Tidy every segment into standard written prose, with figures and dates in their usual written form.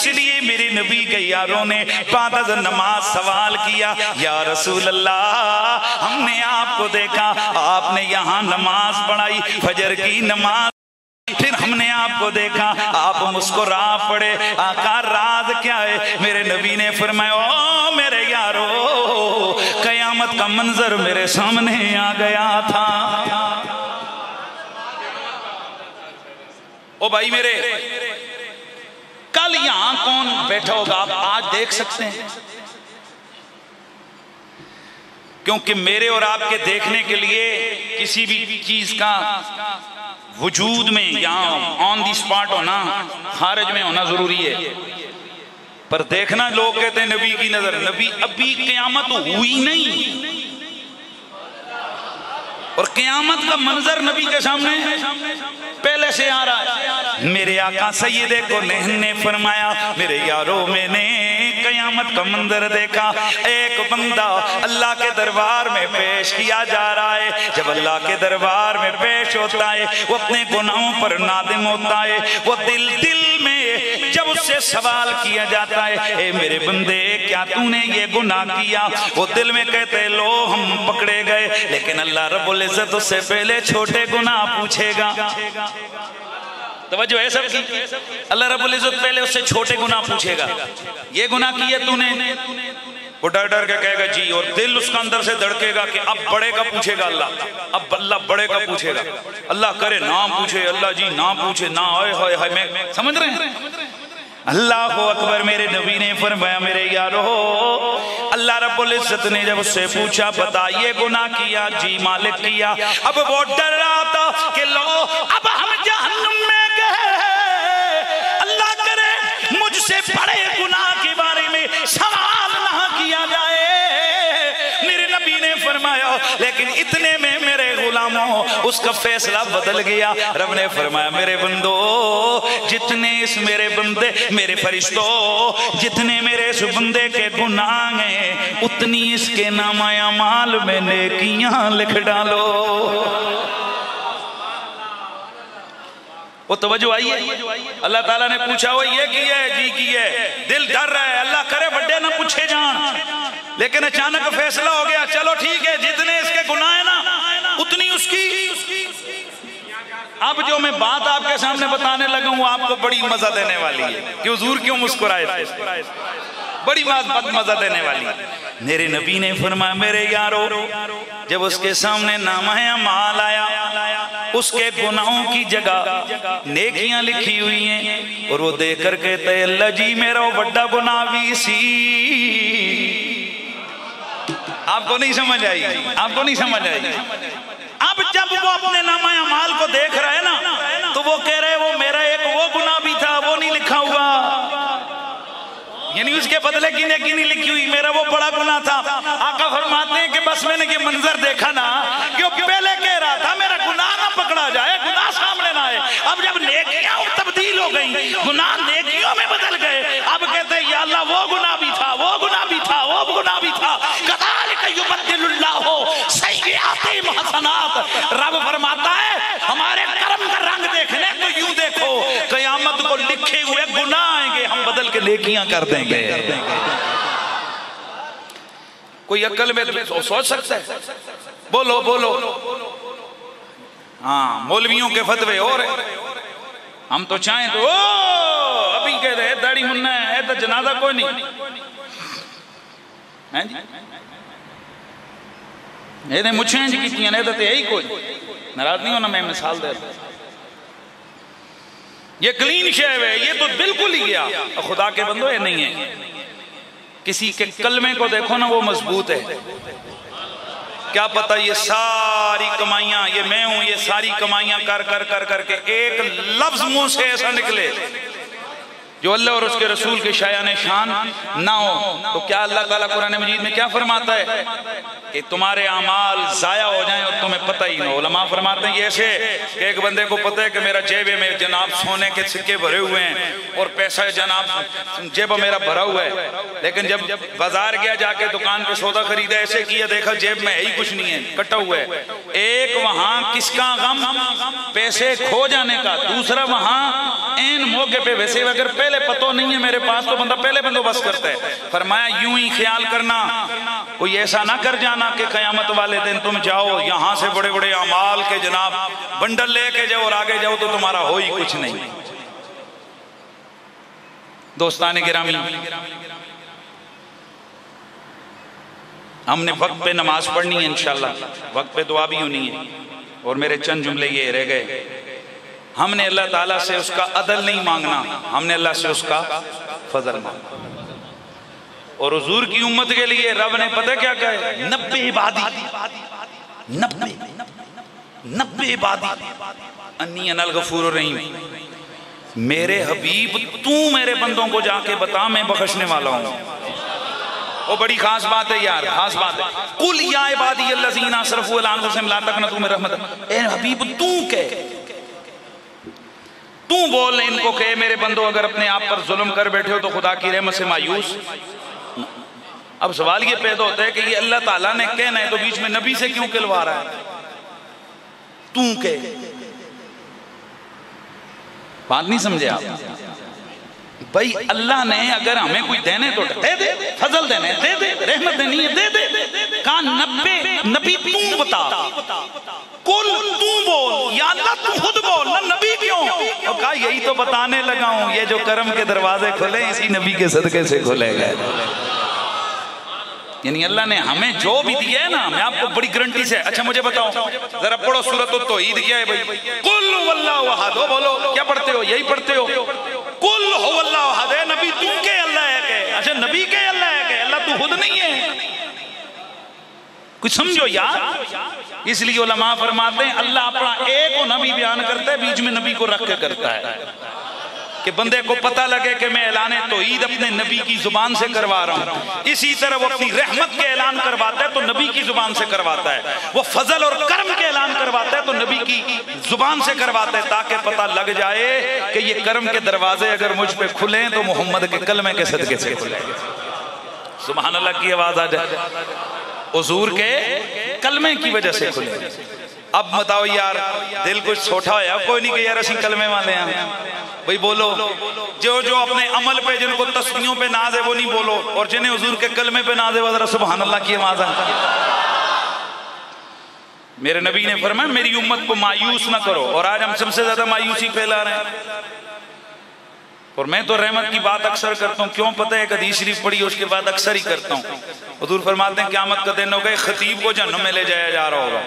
इसलिए मेरे नबी के यारों ने बाद अज़ नमाज सवाल किया, या रसूल अल्लाह, हमने आपको देखा, आपने यहाँ नमाज पढ़ाई, फजर की नमाज, फिर हमने आपको देखा आप मुस्कुरा पड़े, आका राज क्या है? मेरे नबी ने फरमाया, ओ मेरे यारो, कयामत का मंजर मेरे सामने आ गया था। ओ भाई मेरे, कल यहां कौन बैठा होगा आप आज देख सकते हैं, क्योंकि मेरे और आपके देखने के लिए किसी भी चीज का वजूद में यहाँ ऑन दी स्पॉट होना, खारिज में होना जरूरी है। पर देखना, लोग कहते हैं नबी की नजर, नबी अभी क़यामत हुई नहीं और क़यामत का मंजर नबी के सामने पहले से आ रहा है। मेरे आका सैयदे कोनैन ने फरमाया, मेरे यारों, मैंने क़यामत का मंजर देखा। एक बंदा अल्लाह के दरबार में पेश किया जा रहा है। जब अल्लाह के दरबार में पेश होता है, वो अपने गुनाहों पर नादिम होता है। वो दिल में जब उससे सवाल किया जाता है, ए मेरे बंदे, क्या तूने ये गुनाह किया? वो दिल में कहते, लो हम पकड़े गए। लेकिन अल्लाह रब्बुल इज्जत उससे पहले छोटे गुनाह पूछेगा। तवज्जो है सबकी? अल्लाह रब्बुल इज्जत पहले उससे छोटे गुनाह पूछेगा, ये गुनाह किया तूने? वो डर डर के कहेगा जी, और दिल उसका अंदर से धड़केगा कि अब बड़े का पूछेगा अल्लाह, अब अल्लाह बड़े का पूछेगा। अल्लाह करे ना पूछे, अल्लाह जी ना पूछे, ना हाय हाय, मैं समझ रहे हैं? अल्लाह अकबर। मेरे नबी ने फरमाया, मेरे यारो, अल्लाह रब्बुल इज्जत ने जब उससे पूछा, बताइए गुनाह किया? जी मालिक किया। अब वो डर रहा था कि लो अब हम जहन्नुम में गए, अल्लाह करे मुझसे बड़े गुनाह के बारे में सवाल ना किया जाए। मेरे नबी ने फरमाया, लेकिन इतने में मेरे गुलामों, उसका फैसला बदल गया। रब ने फरमाया, मेरे बंदो, जितने इस मेरे बंदे, मेरे फरिश्तों, जितने मेरे इस बंदे के गुनाह हैं, उतनी इसके नामा अमाल में नेकियां लिख डालो। वो तवज्जो आई है? अल्लाह ताला ने पूछा, वो ये की है? जी की है। दिल डर रहा है, अल्लाह करे बड्डे ना पूछे जान, लेकिन अचानक फैसला हो गया, चलो ठीक है, जितने इसके गुनाह है ना उतनी उसकी। अब जो मैं बात आपके सामने बताने लगा हूं, आपको बड़ी मजा देने वाली है कि हुजूर क्यों मुस्कुराए थे, बड़ी बात मजा देने वाली है। मेरे नबी ने फरमाया, मेरे यारो, जब उसके सामने नामा अमाल आया, उसके गुनाहों की जगह नेकियां लिखी हुई हैं, और वो देख कर कहते, अल्लाह जी मेरा बड़ा गुनाह भी सी। आपको नहीं समझ आई? आपको नहीं समझ आई? अब जब वो अपने नामा अमाल को देख रहा है ना, तो वो कह रहे, वो मेरा एक वो गुनाह भी था, वो नहीं लिखा हुआ, यानी उसके बदले की नेकी नहीं लिखी हुई, मेरा वो बड़ा गुनाह था। आका फरमाते हैं कि बस मैंने ये मंजर देखा ना, कि वो पहले कह रहा था मेरा गुनाह ना पकड़ा जाए, गुनाह सामने ना आए। अब जब नेकियां तब्दील हो गई, गुनाह नेकियों में बदल गए, अब कहते हैं, या अल्लाह वो गुनाह भी था, वो गुनाह भी था, वो गुनाह भी था। कज़ालिका युबद्दिलुल्लाहु सय्यिआतिहिम हसनात। रब फरमाता है, हमारे कर्म का रंग देखने तो यूं देखो, क़यामत को लिखे हुए गुनाह आएंगे, हम बदल के नेकियां कर देंगे। कोई अक्ल में सोच सकता है? बोलो बोलो। हाँ, मौलवियों के फतवे और हम तो चाहें तो अभी कह रहे दाढ़ी मुन्ना है तो जनाजा कोई नहीं है जी, ये मुझे की नहीं तो यही कोई नाराज नहीं होना। मैं मिसाल दे, ये क्लीन शेव है, ये तो बिल्कुल ही गया। खुदा के बंदो, ये नहीं है। किसी के कलमे को देखो ना, वो मजबूत है। क्या पता ये सारी कमाइयां, ये मैं हूं, ये सारी कमाइयां कर कर कर करके एक लफ्ज मुंह से ऐसा निकले जो अल्लाह और उसके रसूल के शायान शान ना हो, तो क्या अल्लाह ताला कुरान मजीद में क्या फरमाता है कि तुम्हारे अमाल जाया हो जाएं और तुम्हें पता ही ना हो। उलमा फरमाते हैं, ये ऐसे कि एक बंदे को पता है कि मेरा जेबे में जनाब सोने के सिक्के भरे हुए हैं और पैसा जनाब जेब मेरा भरा हुआ है, लेकिन जब बाजार गया, जाके दुकान पे सौदा खरीदा, ऐसे किया, देखा जेब में है ही कुछ नहीं है, कटा हुआ है। एक वहां किसका गम, पैसे खो जाने का, दूसरा वहां एन मौके पे, वैसे अगर पहले पहले पतो नहीं है मेरे पास तो बंदा पहले बंदोबस्त करता है। फरमाया यूं ही ख्याल करना, कोई ऐसा ना कर जाना कि क़यामत वाले दिन तुम जाओ यहां से बड़े बड़े अमाल के जनाब बंडल लेके जाओ और आगे जाओ तो तुम्हारा हो ही कुछ नहीं। दोस्ताने गिरामी, हमने वक्त पे नमाज पढ़नी है इंशाल्लाह, वक्त पे दुआ भी होनी है। और मेरे चंद जुमले ये रह गए, हमने अल्लाह ताला से उसका अदल नहीं मांगना, हमने अल्लाह से उसका फजल मांगना। और हुजूर की उम्मत के लिए रब ने पता क्या कहा, 90 इबादी 90 इबादी अन्नी अनल गफूर रहीम। मेरे हबीब तू मेरे बंदों को जाके बता मैं बख्शने वाला हूं। वो बड़ी खास बात है यार, खास बात है। कुल या इबादी अल्लज़ीना असरफू अला अनफुसिहिम ला तक़नतू मिन रहमत। ए हबीब तू कह, तू बोल इनको कहे मेरे बंदो अगर अपने आप पर जुल्म कर बैठे हो तो खुदा की रहमत से मायूस। अब सवाल ये पैदा होता है कि ये अल्लाह ताला ने कहना है तो बीच में नबी से क्यों कहलवा रहा है? तू कह, बात नहीं समझे आप? भाई अल्लाह ने अगर हमें कोई देने तो दे दे, फजल देने दे दे, रहमत देनी है दे दे। कहा 90 नबी तू बता, कुल तू बोल, या अल्लाह तू खुद बोल ना, नबी क्यों? और कहा यही तो बताने लगा हूं, ये जो करम के दरवाजे खुले इसी नबी के सदके से खुले गए। यानी अल्लाह ने हमें जो भी दिया है ना, मैं आपको बड़ी गारंटी से। अच्छा मुझे बताओ जरा पढ़ो सूरत तौहीद क्या है भाई? कुल हुवल्लाहु अहद, बोलो क्या पढ़ते हो? यही पढ़ते हो, कुल हुवल्लाहु अहद। नबी तू के अल्लाह है के? अच्छा नबी के अल्लाह है के? अल्लाह तू खुद नहीं है? कुछ समझो यार। इसलिए उलमा फरमाते हैं अल्लाह अपना एक को नबी बयान करता है, बीच में नबी को रख के करता है कि बंदे को पता लगे कि मैं ऐलान तौहीद अपने नबी की जुबान से करवा रहा हूँ। इसी तरह वो अपनी रहमत के ऐलान करवाता है तो नबी की जुबान से करवाता है, वो फजल और कर्म के ऐलान करवाता है तो नबी की जुबान से करवाता है, ताकि पता लग जाए कि ये कर्म के दरवाजे अगर मुझ पे खुले तो मोहम्मद के कलमे के सदके से खुले। सुभान अल्लाह की आवाज आ जाए, हुजूर के कलमे की वजह से खुले। अब बताओ यार, दिल कुछ छोटा होया कोई नहीं कि यार असि कलमे वाले हैं भाई। बोलो जो जो अपने अमल पे जिनको तस्बीहों पे नाज है वो नहीं बोलो, और जिन्हें हुजूर के कलमे पे नाज है वो जरा सुभान अल्लाह की आवाज आ। मेरे नबी ने फरमाया मेरी उम्मत को मायूस ना करो, और आज हम सबसे ज्यादा मायूसी फैला रहे हैं। और मैं तो रहमत की बात अक्सर करता हूँ, क्यों पता है? हदीस शरीफ पढ़ी उसके बाद अक्सर ही करता हूँ। हुजूर फरमाते हैं क़यामत का दिन होगा, खतीब को जहन्नम में ले जाया जा रहा होगा।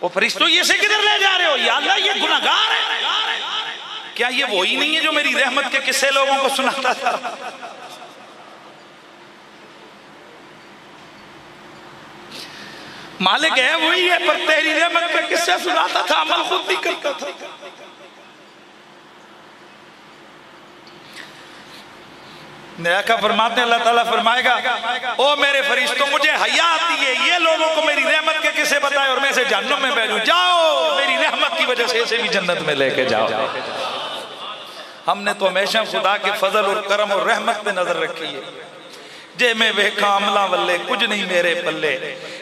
वो फरिश्तों ये से किधर ले जा रहे हो? या अल्लाह ये गुनाहगार है। क्या ये वही नहीं है जो मेरी रहमत के किस्से लोगों को सुनाता था? मालिक है वही है, पर तेरी रहमत पे किस्से सुनाता था, अमल खुद नहीं करता था। नया फरमाते अल्लाह ताला फरमाएगा ओ मेरे फरिश्तों मुझे हया आती है ये लोगों को मेरी रहमत के किस्से बताए और मैं से जन्नत में भेजूं, जाओ मेरी रहमत की वजह से इसे भी जन्नत में लेके जाओ। हमने तो हमेशा खुदा के फजल और करम और रहमत पे नजर रखी है। जे मैं वेखा अमला वल्ले कुछ नहीं मेरे पल्ले,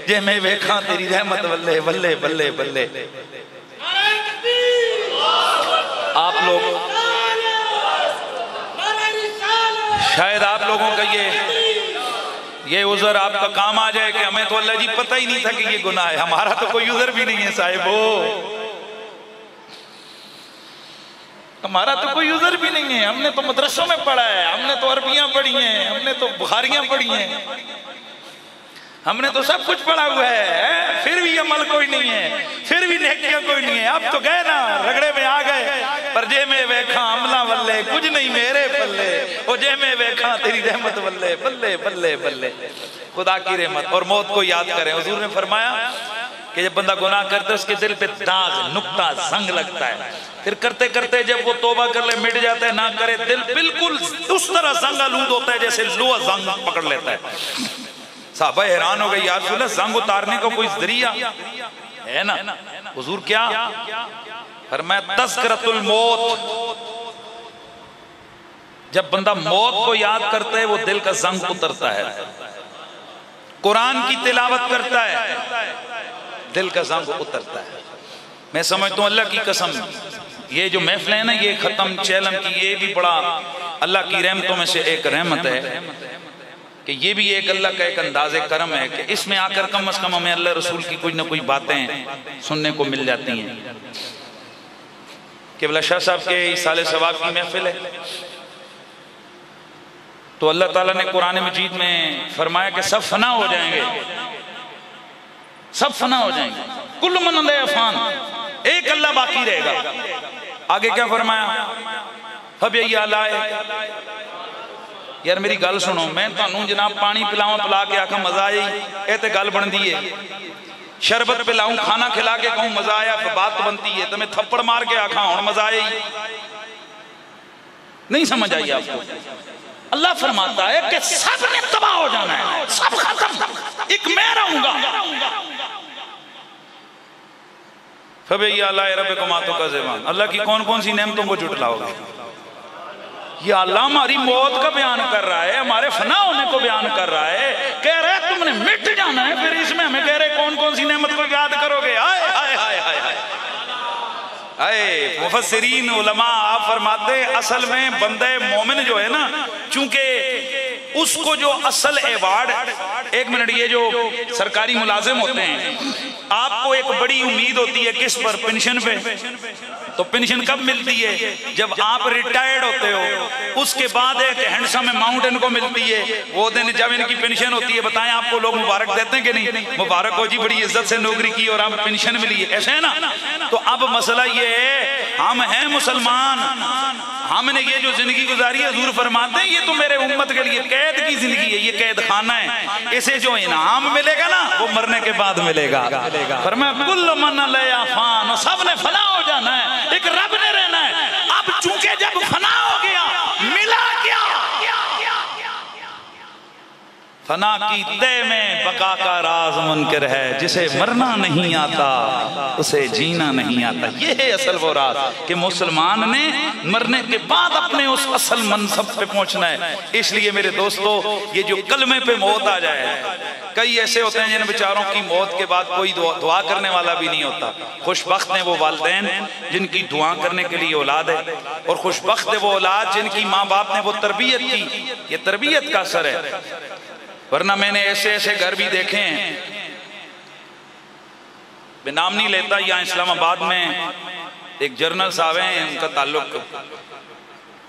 जे मैं वेखा तेरी रहमत वल्ले वल्ले बल्ले बल्ले। आप लोग शायद आप लोगों का ये उज़र आपका काम आ जाए कि हमें तो अल्लाह जी पता ही नहीं था कि ये गुनाह है। हमारा तो कोई उज़र भी नहीं है साहिबो, हमारा तो कोई उज़र भी नहीं है। हमने तो मदरसों में पढ़ा है, हमने तो अरबियां पढ़ी हैं, हमने तो बुखारियां पढ़ी हैं, हमने तो सब कुछ पढ़ा हुआ है, फिर भी अमल कोई नहीं है, फिर भी नेकियां कोई नहीं है। अब तो गए ना रगड़े में आ गए, पर जे में वेखा अमला वल्ले कुछ नहीं मेरे पल्ले, ओ जे में वेखा तेरी रहमत वल्ले बल्ले बल्ले बल्ले। खुदा की रहमत और मौत को याद करें। हुजूर ने फरमाया कि जब बंदा गुनाह करता है उसके दिल पे दाग नुक्ता जंग लगता है, फिर करते करते जब वो तौबा कर ले मिट जाता है, ना करे दिल बिल्कुल उस तरह जंग आलूद होता है जैसे लोहा जंग पकड़ लेता है। साहबा हैरान हो गए, यार सुना जंग उतारने का कोई जरिया है ना? हुजूर क्या फरमाया तज़किरतुल मौत, जब बंदा मौत को याद करता है वो दिल का जंग उतरता है। कुरान की तिलावत करता है दिल का जंग उतरता है। मैं समझता हूं अल्लाह की कसम ये जो महफिल है ना, ये खत्म चैलम की, ये भी बड़ा अल्लाह की रहमतों में से एक रहमत है कि ये भी एक अल्लाह का एक अंदाज़े करम है कि इसमें आकर कम अज़ कम हमें अल्लाह रसूल की कुछ ना कुछ बातें सुनने को मिल जाती हैं। केवल शाह साहब के इसाले सवाब की महफिल है, तो अल्लाह ताला ने कुरान मजीद में फरमाया कि सब फना हो जाएंगे, सब फना हो जाएंगे, कुल मन अफान, एक अल्लाह बाकी रहेगा। आगे क्या फरमाया, अब यही आला है। यार मेरी गल सुनो, मैं तुहानू जनाब पानी पिलावा पिला के आखा मजा आई, ये तो गल बनती है। शरबत पिलाऊं, खाना खिला के कहूं मजा आया, बात बनती है। तो मैं थप्पड़ मार के आखा हूं मजा आई, नहीं समझ आई आपको। अल्लाह फरमाता है कि सब ने तबाह हो जाना है, सब खत्म, एक मैं रहूंगा। अल्लाह की कौन कौन सी नेमतों को जुटलाओगे? ये अल्लाह हमारी मौत का बयान कर रहा है, हमारे फना होने को बयान कर रहा है, कह रहा है तुमने मिट जाना है, फिर इसमें हमें कह रहे कौन कौन सी नेमत को याद करोगे? हाय हाय हाय हाय हाय। मुफस्सिरीन उलमा आप फरमाते असल में बंदे मोमिन जो है ना, चूंकि उसको जो असल एवार्ड, एक मिनट, ये जो सरकारी मुलाजिम होते हैं आपको एक बड़ी उम्मीद होती है किस पर? पेंशन पे। तो पेंशन कब मिलती है? जब आप रिटायर्ड होते हो, उसके बाद एक हैंडसम अमाउंट इनको मिलती है, वो दिन जब इनकी पेंशन होती है। बताएं आपको लोग मुबारक देते हैं कि नहीं? मुबारक हो जी, बड़ी इज्जत से नौकरी की और आप पेंशन मिली है, ऐसे है ना? तो अब मसला ये है, हम हैं मुसलमान, हमने ये जो जिंदगी गुजारी है, हुजूर फरमाते हैं ये तो मेरे उम्मत के लिए कैद की जिंदगी है, ये कैद खाना है। इसे जो इनाम मिलेगा ना वो मरने के बाद मिलेगा। फरमाया कुल्लु मन अलैहा फान, सब ने फना हो जाना है, एक रब ने रहना है। अब चूंकि जब फना हो गया, मिला क्या? फना की तय में बका का राज मुनकर है, जिसे मरना नहीं आता उसे जीना नहीं आता। ये है असल वो राज कि मुसलमान ने मरने के बाद अपने उस असल मनसब पे पहुंचना है। इसलिए मेरे दोस्तों, ये जो कलमे पे मौत आ जाए, कई ऐसे होते हैं जिन बेचारों की मौत के बाद कोई दुआ करने वाला भी नहीं होता। खुशबख्त हैं वो वालिदैन जिनकी दुआ करने के लिए औलाद है, और खुशबख्त है वो औलाद जिनकी माँ बाप ने वो तरबियत की। ये तरबियत का असर है, वरना मैंने ऐसे ऐसे घर भी देखे हैं, मैं नाम नहीं लेता। यहाँ इस्लामाबाद में एक जर्नल साहब हैं, उनका ताल्लुक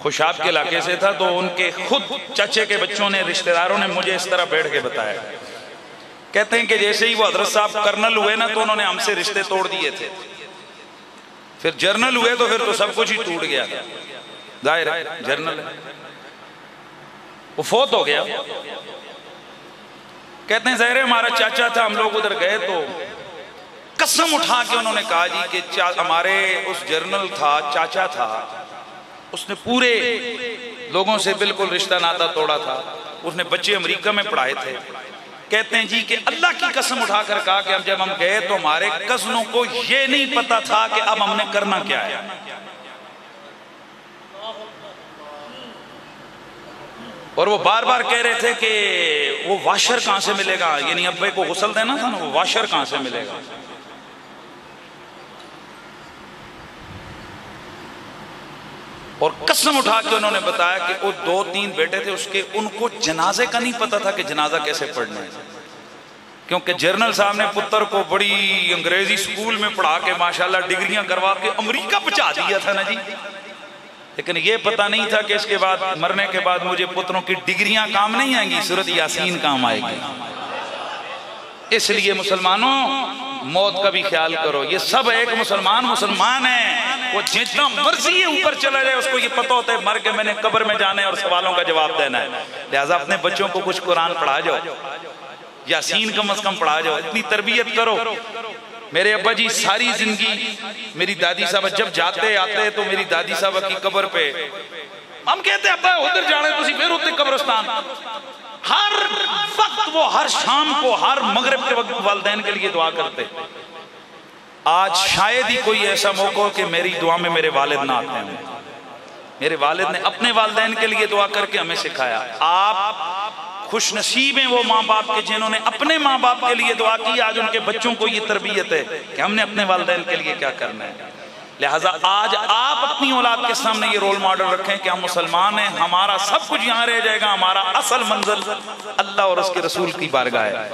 खुशाब के इलाके से था, तो उनके खुद चाचे के बच्चों ने, रिश्तेदारों ने मुझे इस तरह बैठ के बताया। कहते हैं कि जैसे ही वो हजरत साहब कर्नल हुए ना, तो उन्होंने हमसे रिश्ते तोड़ दिए थे। फिर जर्नल हुए तो फिर तो सब कुछ ही टूट गया। जाहिर है जर्नल है, वो फोत हो गया। कहते हैं ज़ाहिर है हमारा चाचा था, हम लोग उधर गए तो कसम उठा के उन्होंने कहा जी कि हमारे उस जर्नल था, चाचा था, उसने पूरे लोगों से बिल्कुल रिश्ता नाता तोड़ा था। उसने बच्चे अमेरिका में पढ़ाए थे। कहते हैं जी कि अल्लाह की कसम उठाकर कहा कि अब जब हम गए तो हमारे कज़नों को ये नहीं पता था कि अब हमने करना क्या है। और वो बार बार कह रहे थे कि वो वाशर कहां से मिलेगा, यानी अब्बे को गुस्ल देना था ना, वो वाशर कहां से मिलेगा। और कसम उठा के उन्होंने बताया कि वो 2-3 बेटे थे उसके, उनको जनाजे का नहीं पता था कि जनाजा कैसे पढ़ना है, क्योंकि जर्नल साहब ने पुत्र को बड़ी अंग्रेजी स्कूल में पढ़ा के माशाल्लाह डिग्रियां करवा के अमेरिका पहुंचा दिया था ना जी। लेकिन ये पता नहीं था कि इसके बाद, मरने के बाद मुझे पुत्रों की डिग्रियां काम नहीं आएंगी, सूरत यासीन काम आएगी। इसलिए मुसलमानों, मौत का भी ख्याल करो। ये सब एक मुसलमान है, वो जितना मर्जी है ऊपर चला जाए, उसको ये पता होता है मर के मैंने कब्र में जाना है और सवालों का जवाब देना है। लिहाजा अपने बच्चों को कुछ कुरान पढ़ा जाओ, यासीन कम से कम पढ़ा जाओ, इतनी तरबियत करो। मेरे अब्बा जी सारी जिंदगी, मेरी दादी साहब जब जाते आते तो मेरी दादी साहब की कब्र पे हम कहते अब्बा उधर जाने, तुसी फिर उधर कब्रिस्तान। हर वक्त वो हर शाम को, हर मगरिब के वक्त वालिदैन के लिए दुआ करते। आज शायद ही कोई ऐसा मौका हो कि मेरी दुआ में मेरे वालिद ना आते हैं। मेरे वालिद ने अपने वालिदैन के लिए दुआ करके हमें सिखाया। आप खुश नसीब हैं वो माँ बाप के जिन्होंने अपने माँ बाप के लिए दुआ की। आज उनके बच्चों को ये तरबियत है कि हमने अपने वालिदैन के लिए क्या करना है। लिहाजा आज आप अपनी औलाद के सामने ये रोल मॉडल रखें कि हम मुसलमान हैं, हमारा सब कुछ यहाँ रह जाएगा, हमारा असल मंजिल अल्लाह और उसके रसूल की बारगाह है।